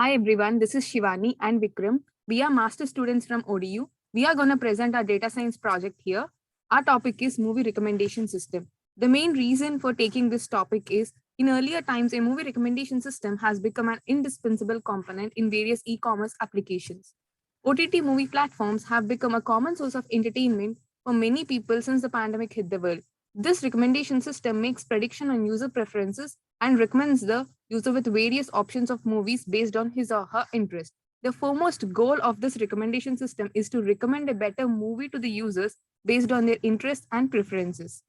Hi everyone, this is Shivani and Vikram. We are master students from ODU. We are going to present our data science project here. Our topic is movie recommendation system. The main reason for taking this topic is in earlier times, a movie recommendation system has become an indispensable component in various e-commerce applications. OTT movie platforms have become a common source of entertainment for many people since the pandemic hit the world. This recommendation system makes prediction on user preferences and recommends the user with various options of movies based on his or her interest. The foremost goal of this recommendation system is to recommend a better movie to the users based on their interests and preferences.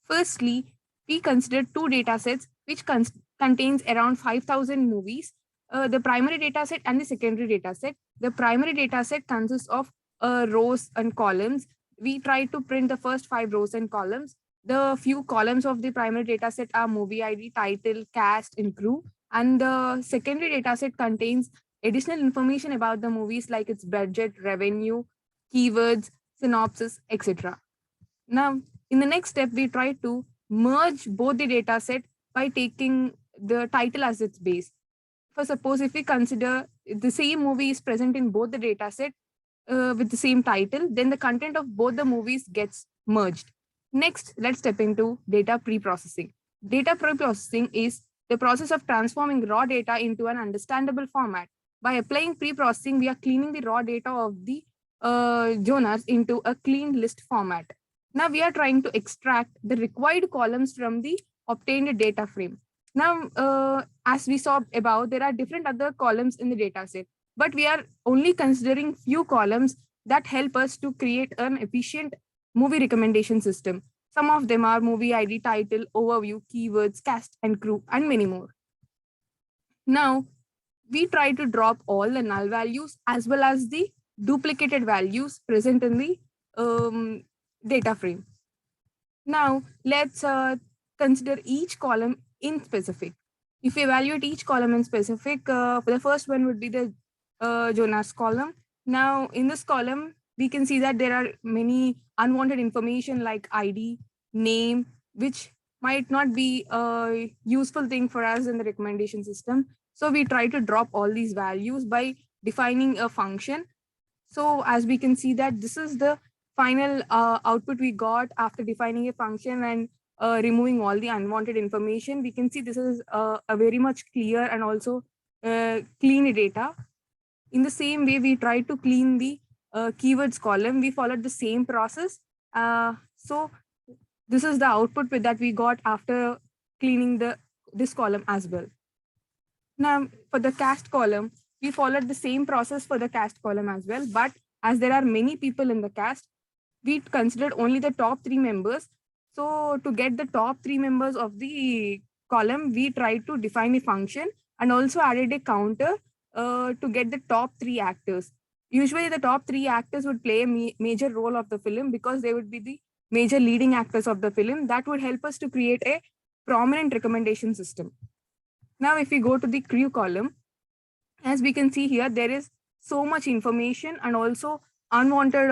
Firstly, we consider two data sets which contains around 5,000 movies, the primary data set and the secondary data set. The primary data set consists of rows and columns. We try to print the first 5 rows and columns. The few columns of the primary data set are movie ID, title, cast, and crew. And the secondary data set contains additional information about the movies like its budget, revenue, keywords, synopsis, etc. Now, in the next step, we try to merge both the data set by taking the title as its base. For suppose if we consider the same movie is present in both the data set with the same title, then the content of both the movies gets merged. Next, let's step into data pre-processing. Data pre-processing is the process of transforming raw data into an understandable format. By applying pre-processing, we are cleaning the raw data of the genres into a clean list format. Now we are trying to extract the required columns from the obtained data frame. Now, as we saw above, there are different other columns in the data set, but we are only considering few columns that help us to create an efficient movie recommendation system. Some of them are movie ID, title, overview, keywords, cast and crew, and many more. Now, we try to drop all the null values as well as the duplicated values present in the data frame. Now, let's consider each column in specific. If we evaluate each column in specific, the first one would be the Jonas column. Now, in this column, we can see that there are many unwanted information like ID, name, which might not be a useful thing for us in the recommendation system. So we try to drop all these values by defining a function. So as we can see that this is the final output we got after defining a function and removing all the unwanted information. We can see this is a very much clear and also clean data. In the same way, we try to clean the keywords column. We followed the same process. So this is the output that we got after cleaning this column as well. Now, for the cast column, we followed the same process for the cast column as well. But as there are many people in the cast, we considered only the top 3 members. So to get the top 3 members of the column, we tried to define a function and also added a counter to get the top 3 actors. Usually the top 3 actors would play a major role of the film because they would be the major leading actors of the film. That would help us to create a prominent recommendation system. Now, if we go to the crew column, as we can see here, there is so much information and also unwanted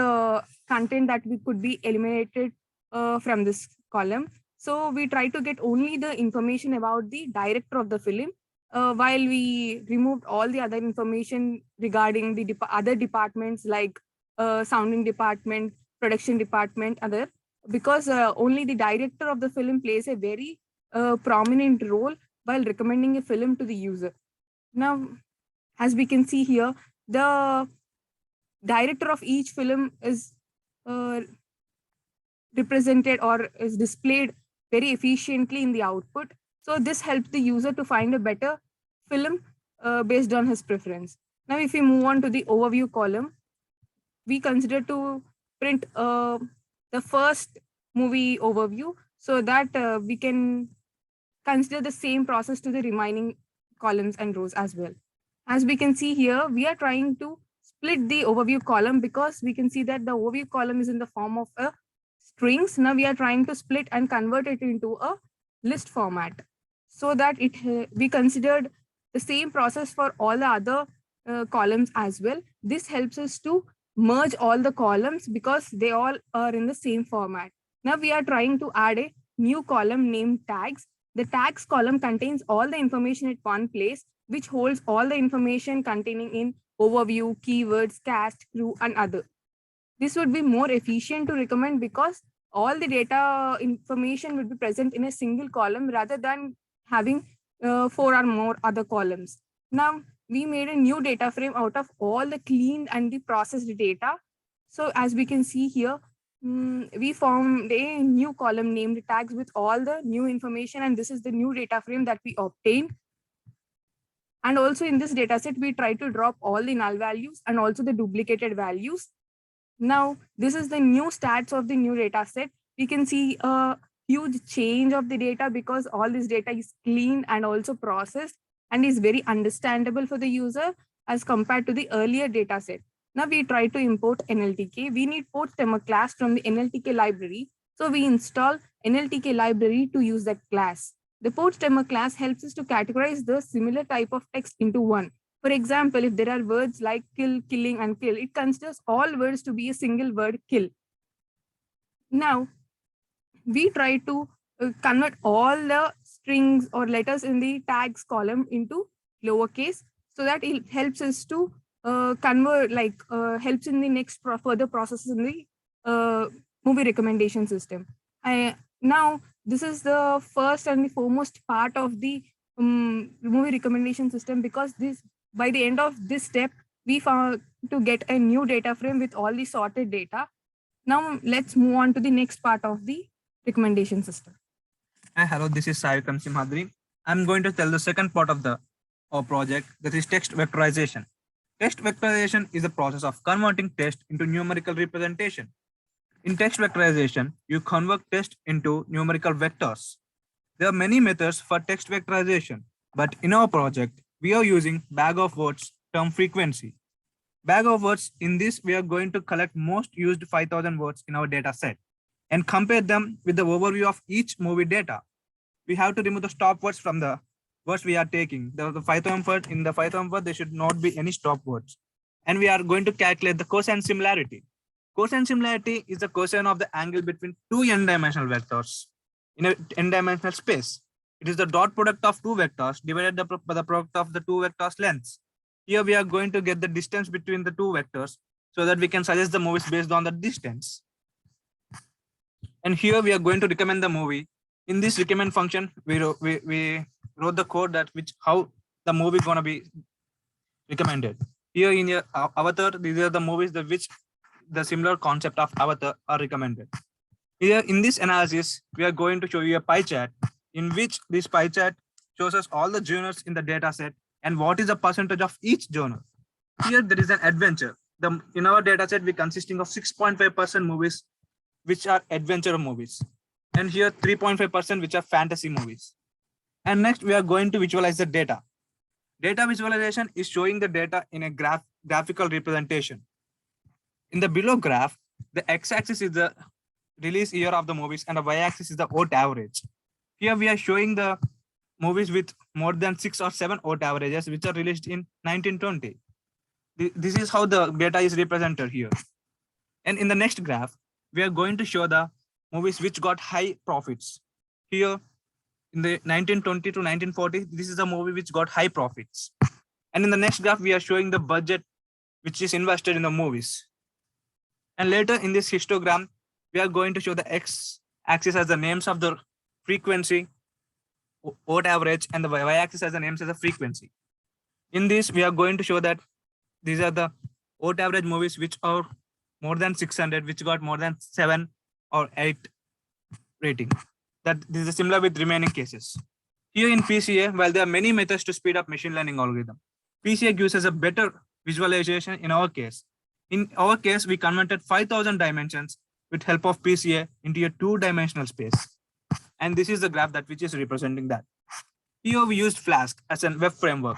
content that we could be eliminated from this column. So we try to get only the information about the director of the film, while we removed all the other information regarding the other departments like sounding department, production department, other, because only the director of the film plays a very prominent role while recommending a film to the user. Now, as we can see here, the director of each film is represented or is displayed very efficiently in the output. So this helps the user to find a better film based on his preference. Now, if we move on to the overview column, we consider to print the first movie overview so that we can consider the same process to the remaining columns and rows as well. As we can see here, we are trying to split the overview column because we can see that the overview column is in the form of a strings. Now we are trying to split and convert it into a list format so that we considered the same process for all the other columns as well. This helps us to merge all the columns because they all are in the same format. Now we are trying to add a new column named tags. The tags column contains all the information at one place which holds all the information containing in overview, keywords, cast, crew, and other. This would be more efficient to recommend because all the data information would be present in a single column rather than having four or more other columns. Now, we made a new data frame out of all the cleaned and the processed data. So as we can see here, we formed a new column named tags with all the new information, and this is the new data frame that we obtained. And also in this dataset, we try to drop all the null values and also the duplicated values. Now, this is the new stats of the new data set. We can see a huge change of the data because all this data is cleaned and also processed and is very understandable for the user as compared to the earlier data set. Now we try to import NLTK. We need port stemmer class from the NLTK library. So we install NLTK library to use that class. The port stemmer class helps us to categorize the similar type of text into one. For example, if there are words like kill, killing, and kill, it considers all words to be a single word kill. Now, we try to convert all the strings or letters in the tags column into lowercase so that it helps us to convert, helps in the next further processes in the movie recommendation system. Now, this is the first and the foremost part of the movie recommendation system because this, by the end of this step, we found to get a new data frame with all the sorted data. Now let's move on to the next part of the recommendation system. Hi, hello, this is Sai Simhadri. I'm going to tell the second part of our project, that is text vectorization. Text vectorization is the process of converting text into numerical representation. In text vectorization, you convert text into numerical vectors. There are many methods for text vectorization, but in our project, we are using bag of words term frequency. Bag of words, in this, we are going to collect most used 5,000 words in our data set and compare them with the overview of each movie data. We have to remove the stop words from the words we are taking. The 5,000 words, in the 5,000 words, there should not be any stop words. And we are going to calculate the cosine similarity. Cosine similarity is the cosine of the angle between two n-dimensional vectors in an n-dimensional space. It is the dot product of two vectors divided by the product of the two vectors' lengths. Here we are going to get the distance between the two vectors so that we can suggest the movies based on the distance. And here we are going to recommend the movie. In this recommend function, we wrote the code that how the movie gonna be recommended. Here in your Avatar, these are the movies which the similar concept of Avatar are recommended. Here in this analysis, we are going to show you a pie chart in which this pie chart shows us all the genres in the data set and what is the percentage of each genre. Here there is an adventure. In our data set, we consisting of 6.5% movies which are adventure movies. And here 3.5% which are fantasy movies. And next we are going to visualize the data. Data visualization is showing the data in a graphical representation. In the below graph, the x-axis is the release year of the movies and the y-axis is the vote average. Here we are showing the movies with more than 6 or 7 vote averages which are released in 1920. This is how the data is represented here. And in the next graph, we are going to show the movies which got high profits. Here in the 1920 to 1940, this is the movie which got high profits. And in the next graph, we are showing the budget which is invested in the movies. And later in this histogram, we are going to show the x-axis as the names of the frequency, vote average, and the y-axis as the names of the frequency. In this, we are going to show that these are the vote average movies which are more than 600, which got more than 7 or 8 rating. That this is similar with remaining cases. Here in PCA, while there are many methods to speed up machine learning algorithm, PCA gives us a better visualization in our case. In our case, we converted 5,000 dimensions with help of PCA into a 2-dimensional space. And this is the graph which is representing that. Here we used Flask as a web framework.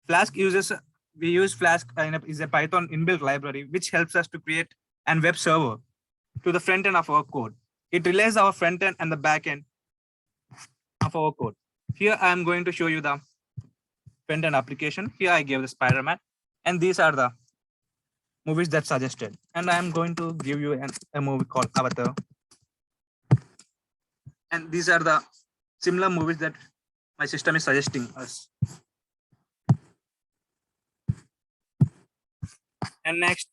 We use Flask is a Python inbuilt library which helps us to create a web server to the front end of our code. It relays our front end and the back end of our code. Here I am going to show you the front end application. Here I gave the Spider-Man, and these are the movies that suggested. And I am going to give you a movie called Avatar. And these are the similar movies that my system is suggesting us. And next,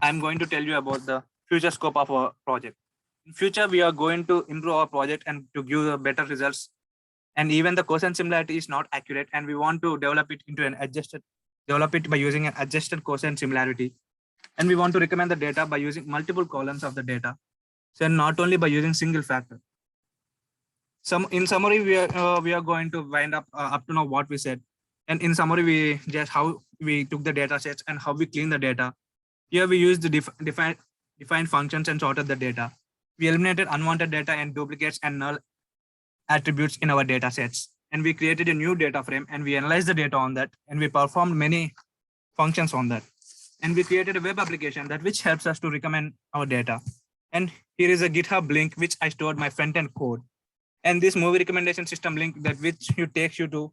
I'm going to tell you about the future scope of our project. In future, we are going to improve our project and to give the better results. And even the cosine similarity is not accurate, and we want to develop it by using an adjusted cosine similarity. And we want to recommend the data by using multiple columns of the data, so not only by using single factor. In summary, we are going to wind up to now what we said. And in summary, we just how we took the data sets and how we clean the data. Here we used the defined functions and sorted the data. We eliminated unwanted data and duplicates and null attributes in our data sets. And we created a new data frame and we analyzed the data on that, and we performed many functions on that. And we created a web application that which helps us to recommend our data. And here is a GitHub link which I stored my front-end code. And this movie recommendation system link that which takes you to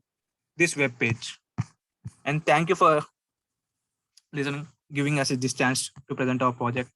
this web page. And thank you for listening, giving us this chance to present our project.